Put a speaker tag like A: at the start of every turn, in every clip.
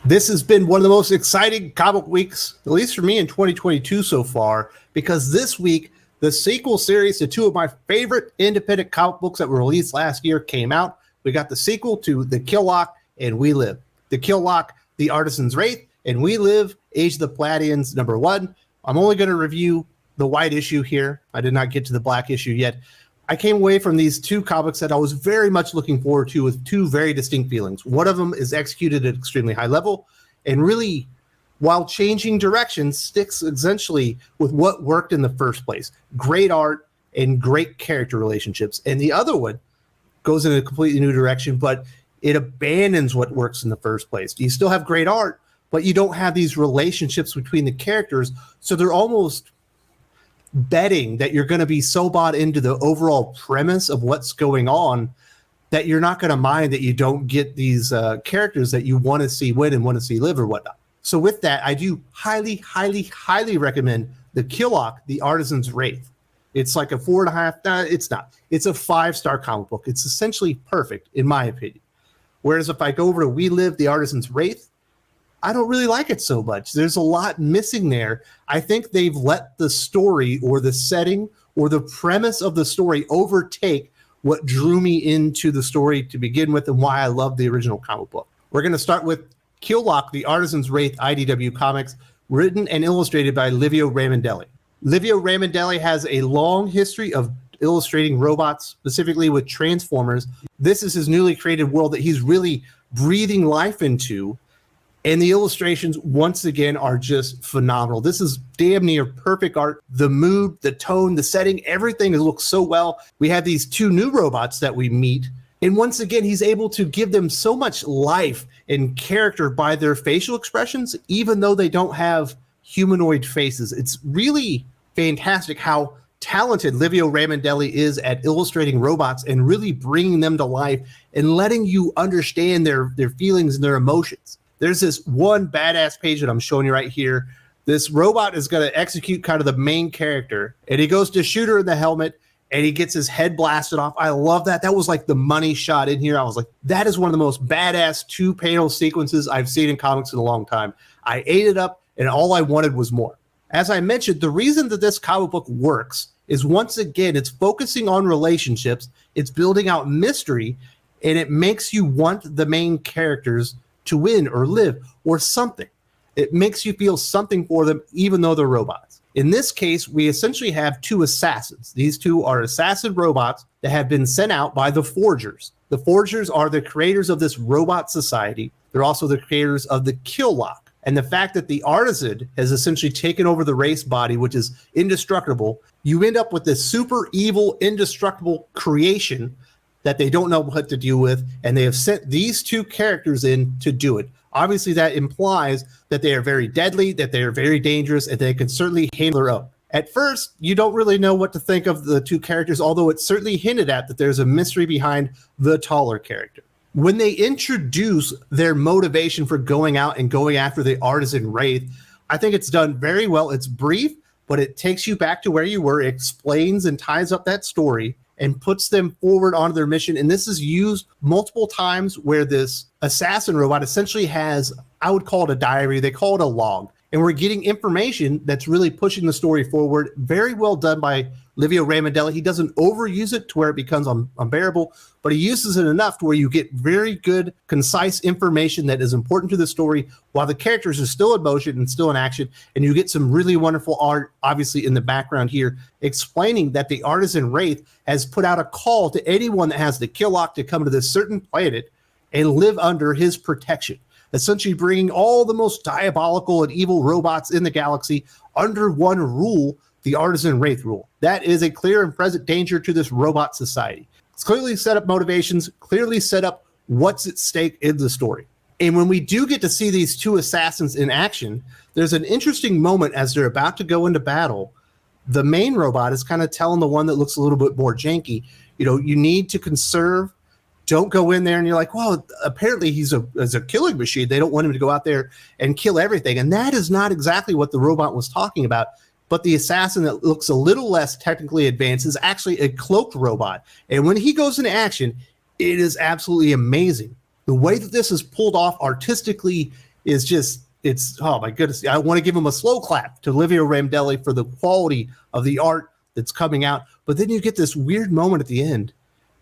A: This has been one of the most exciting comic weeks, at least for me in 2022 so far, because this week, the sequel series to two of my favorite independent comic books that were released last year came out. We got the sequel to The Killlock and We Live. The Killlock, The Artisan's Wraith, and We Live, Age of the Platians, #1. I'm only going to review the white issue here. I did not get to the black issue yet. I came away from these two comics that I was very much looking forward to with two very distinct feelings. One of them is executed at extremely high level and really, while changing directions, sticks essentially with what worked in the first place. Great art and great character relationships. And the other one goes in a completely new direction, but it abandons what works in the first place. You still have great art, but you don't have these relationships between the characters, so they're almost betting that you're going to be so bought into the overall premise of what's going on that you're not going to mind that you don't get these characters that you want to see win and want to see live or whatnot. So with that, I do highly, highly, highly recommend The Killlock, The Artisan's Wraith. It's like a 4.5. It's not. It's a 5-star comic book. It's essentially perfect, in my opinion. Whereas if I go over to We Live, The Artisan's Wraith, I don't really like it so much. There's a lot missing there. I think they've let the story or the setting or the premise of the story overtake what drew me into the story to begin with and why I love the original comic book. We're going to start with Killlock, The Artisan's Wraith IDW Comics, written and illustrated by Livio Ramondelli. Livio Ramondelli has a long history of illustrating robots, specifically with Transformers. This is his newly created world that he's really breathing life into. And the illustrations, once again, are just phenomenal. This is damn near perfect art. The mood, the tone, the setting, everything looks so well. We have these two new robots that we meet. And once again, he's able to give them so much life and character by their facial expressions, even though they don't have humanoid faces. It's really fantastic how talented Livio Ramondelli is at illustrating robots and really bringing them to life and letting you understand their feelings and their emotions. There's this one badass page that I'm showing you right here. This robot is going to execute kind of the main character, and he goes to shoot her in the helmet, and he gets his head blasted off. I love that. That was like the money shot in here. I was like, that is one of the most badass 2-panel sequences I've seen in comics in a long time. I ate it up, and all I wanted was more. As I mentioned, the reason that this comic book works is, once again, it's focusing on relationships, it's building out mystery, and it makes you want the main characters to win or live or something. It makes you feel something for them, even though they're robots. In this case, we essentially have two assassins. These two are assassin robots that have been sent out by the Forgers. The Forgers are the creators of this robot society. They're also the creators of the Killlock. And the fact that the Artisan has essentially taken over the Wraith's body, which is indestructible, you end up with this super evil, indestructible creation that they don't know what to do with, and they have sent these two characters in to do it. Obviously, that implies that they are very deadly, that they are very dangerous, and they can certainly handle their own. At first, you don't really know what to think of the two characters, although it's certainly hinted at that there's a mystery behind the taller character. When they introduce their motivation for going out and going after the Artisan Wraith, I think it's done very well. It's brief, but it takes you back to where you were, explains and ties up that story, and puts them forward onto their mission. And this is used multiple times where this assassin robot essentially has, I would call it a diary, they call it a log. And we're getting information that's really pushing the story forward. Very well done by Livio Ramondelli. He doesn't overuse it to where it becomes unbearable, but he uses it enough to where you get very good, concise information that is important to the story while the characters are still in motion and still in action. And you get some really wonderful art, obviously, in the background here, explaining that the Artisan Wraith has put out a call to anyone that has the Killlock to come to this certain planet and live under his protection, essentially bringing all the most diabolical and evil robots in the galaxy under one rule, the Artisan Wraith rule. That is a clear and present danger to this robot society. It's clearly set up motivations, clearly set up what's at stake in the story. And when we do get to see these two assassins in action, there's an interesting moment as they're about to go into battle. The main robot is kind of telling the one that looks a little bit more janky, you need to conserve. Don't go in there and you're like, well, apparently he's a killing machine. They don't want him to go out there and kill everything. And that is not exactly what the robot was talking about. But the assassin that looks a little less technically advanced is actually a cloaked robot. And when he goes into action, it is absolutely amazing. The way that this is pulled off artistically is just, it's, oh my goodness. I want to give him a slow clap to Livio Ramondelli for the quality of the art that's coming out. But then you get this weird moment at the end,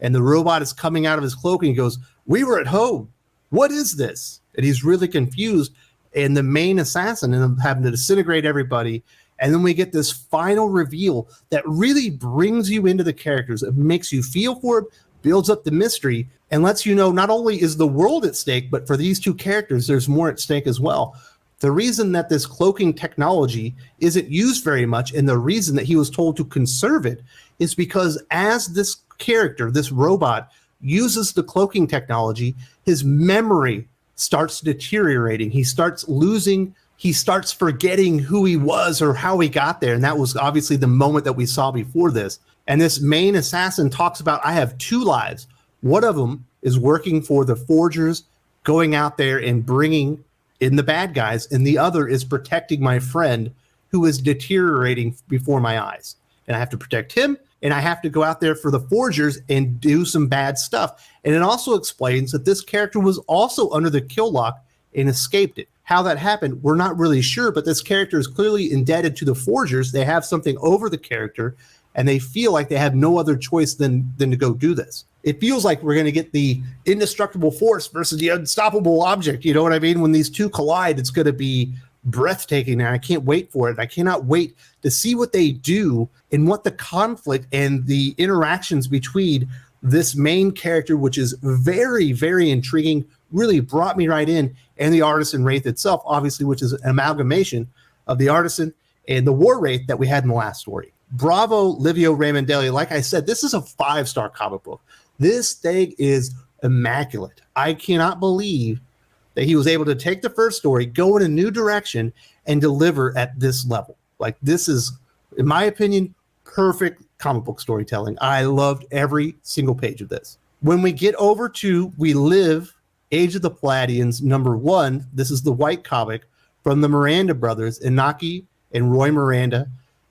A: and the robot is coming out of his cloak and he goes, "We were at home. What is this?" And he's really confused. And the main assassin ends up having to disintegrate everybody. And then we get this final reveal that really brings you into the characters. It makes you feel for it, builds up the mystery, and lets you know not only is the world at stake, but for these two characters, there's more at stake as well. The reason that this cloaking technology isn't used very much, and the reason that he was told to conserve it, is because as this character, this robot, uses the cloaking technology, his memory starts deteriorating. He starts forgetting who he was or how he got there. And that was obviously the moment that we saw before this. And this main assassin talks about, I have two lives. One of them is working for the forgers, going out there and bringing in the bad guys. And the other is protecting my friend who is deteriorating before my eyes. And I have to protect him. And I have to go out there for the forgers and do some bad stuff. And it also explains that this character was also under the kill lock and escaped it. How that happened, we're not really sure, but this character is clearly indebted to the forgers. They have something over the character, and they feel like they have no other choice than to go do this. It feels like we're going to get the indestructible force versus the unstoppable object. You know what I mean? When these two collide, it's going to be breathtaking, and I can't wait for it. I cannot wait to see what they do and what the conflict and the interactions between this main character, which is very, very intriguing, really brought me right in, and the Artisan Wraith itself, obviously, which is an amalgamation of the Artisan and the War Wraith that we had in the last story. Bravo, Livio Ramondelli. Like I said, this is a 5-star comic book. This thing is immaculate. I cannot believe that he was able to take the first story, go in a new direction, and deliver at this level. Like, this is, in my opinion, perfect comic book storytelling. I loved every single page of this. When we get over to We Live, Age of the Palladions, #1, this is the white comic from the Miranda brothers, Inaki and Roy Miranda.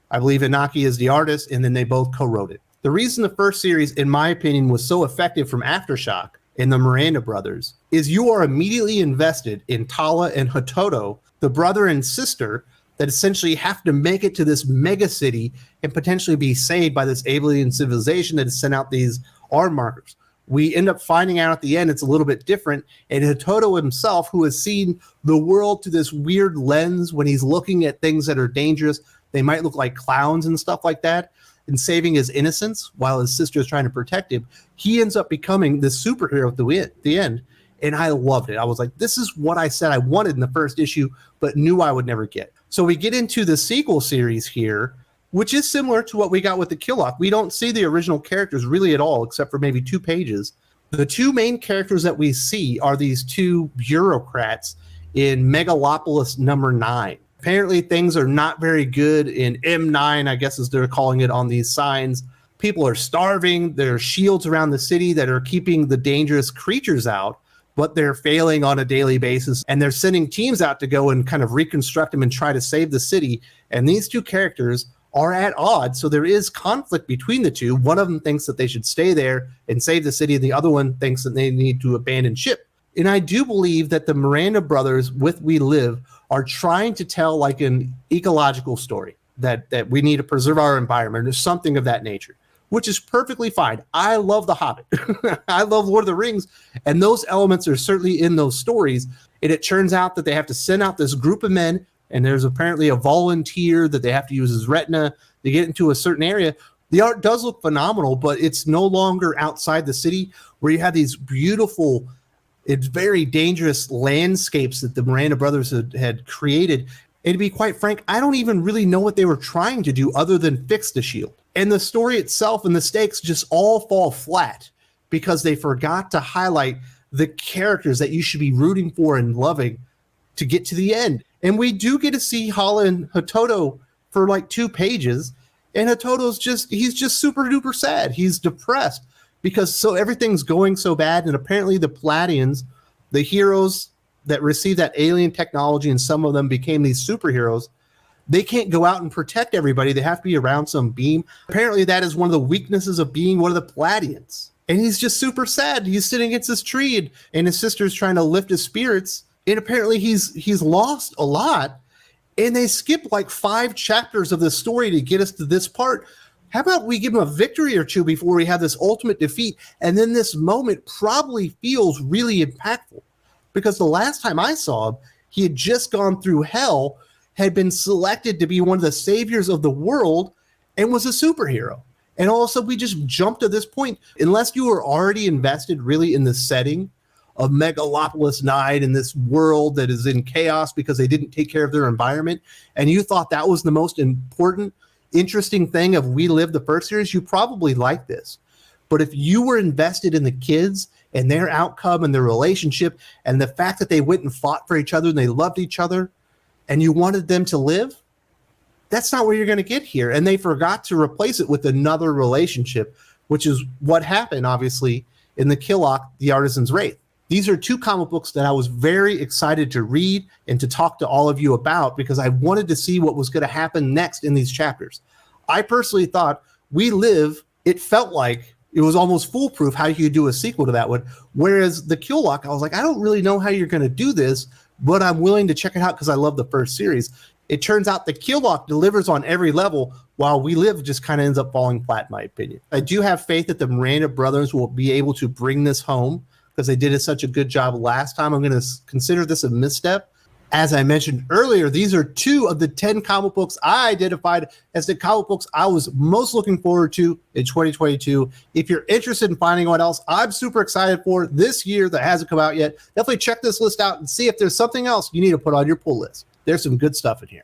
A: I believe Inaki is the artist, and then they both co-wrote it. The reason the first series, in my opinion, was so effective from Aftershock and the Miranda brothers is you are immediately invested in Tala and Hototo, the brother and sister that essentially have to make it to this mega city and potentially be saved by this alien civilization that has sent out these arm markers. We end up finding out at the end it's a little bit different, and Hototo himself, who has seen the world through this weird lens when he's looking at things that are dangerous, they might look like clowns and stuff like that, and saving his innocence while his sister is trying to protect him, he ends up becoming this superhero at the end. And I loved it. I was like, this is what I said I wanted in the first issue, but knew I would never get. So we get into the sequel series here, which is similar to what we got with the Kill Off. We don't see the original characters really at all, except for maybe 2 pages. The 2 main characters that we see are these 2 bureaucrats in Megalopolis #9. Apparently things are not very good in M9, I guess as they're calling it on these signs. People are starving. There are shields around the city that are keeping the dangerous creatures out, but they're failing on a daily basis. And they're sending teams out to go and kind of reconstruct them and try to save the city. And these 2 characters are at odds. So there is conflict between the 2. One of them thinks that they should stay there and save the city. And the other one thinks that they need to abandon ship. And I do believe that the Miranda brothers with We Live are trying to tell like an ecological story that we need to preserve our environment or something of that nature, which is perfectly fine. I love The Hobbit. I love Lord of the Rings. And those elements are certainly in those stories. And it turns out that they have to send out this group of men, and there's apparently a volunteer that they have to use his retina to get into a certain area. The art does look phenomenal, but it's no longer outside the city where you have these beautiful, it's very dangerous landscapes that the Miranda brothers had created. And to be quite frank, I don't even really know what they were trying to do other than fix the shield. And the story itself and the stakes just all fall flat because they forgot to highlight the characters that you should be rooting for and loving to get to the end. And we do get to see Hala and Hototo for like 2 pages. And Hototo's he's just super duper sad. He's depressed because everything's going so bad. And apparently the Platians, the heroes that received that alien technology, and some of them became these superheroes, they can't go out and protect everybody. They have to be around some beam. Apparently that is one of the weaknesses of being one of the Palladions. And he's just super sad. He's sitting against this tree, and his sister's trying to lift his spirits and apparently he's lost a lot, and they skip like 5 chapters of the story to get us to this part. How about we give him a victory or two before we have this ultimate defeat, and then this moment probably feels really impactful, because the last time I saw him, he had just gone through hell, had been selected to be one of the saviors of the world, and was a superhero. And also we just jumped to this point. Unless you were already invested really in the setting of Megalopolis Night and this world that is in chaos because they didn't take care of their environment, and you thought that was the most important, interesting thing of We Live the first series, you probably like this. But if you were invested in the kids and their outcome and their relationship and the fact that they went and fought for each other and they loved each other and you wanted them to live, that's not what you're going to get here. And they forgot to replace it with another relationship, which is what happened, obviously, in the Killock, the Artisan's Wraith. These are 2 comic books that I was very excited to read and to talk to all of you about, because I wanted to see what was going to happen next in these chapters. I personally thought We Live, it felt like it was almost foolproof how you could do a sequel to that one. Whereas the Killock, I was like, I don't really know how you're going to do this, but I'm willing to check it out because I love the first series. It turns out the Killock delivers on every level, while We Live just kind of ends up falling flat, in my opinion. I do have faith that the Miranda brothers will be able to bring this home, because they did such a good job last time. I'm going to consider this a misstep. As I mentioned earlier, these are 2 of the 10 comic books I identified as the comic books I was most looking forward to in 2022. If you're interested in finding what else I'm super excited for this year that hasn't come out yet, definitely check this list out and see if there's something else you need to put on your pull list. There's some good stuff in here.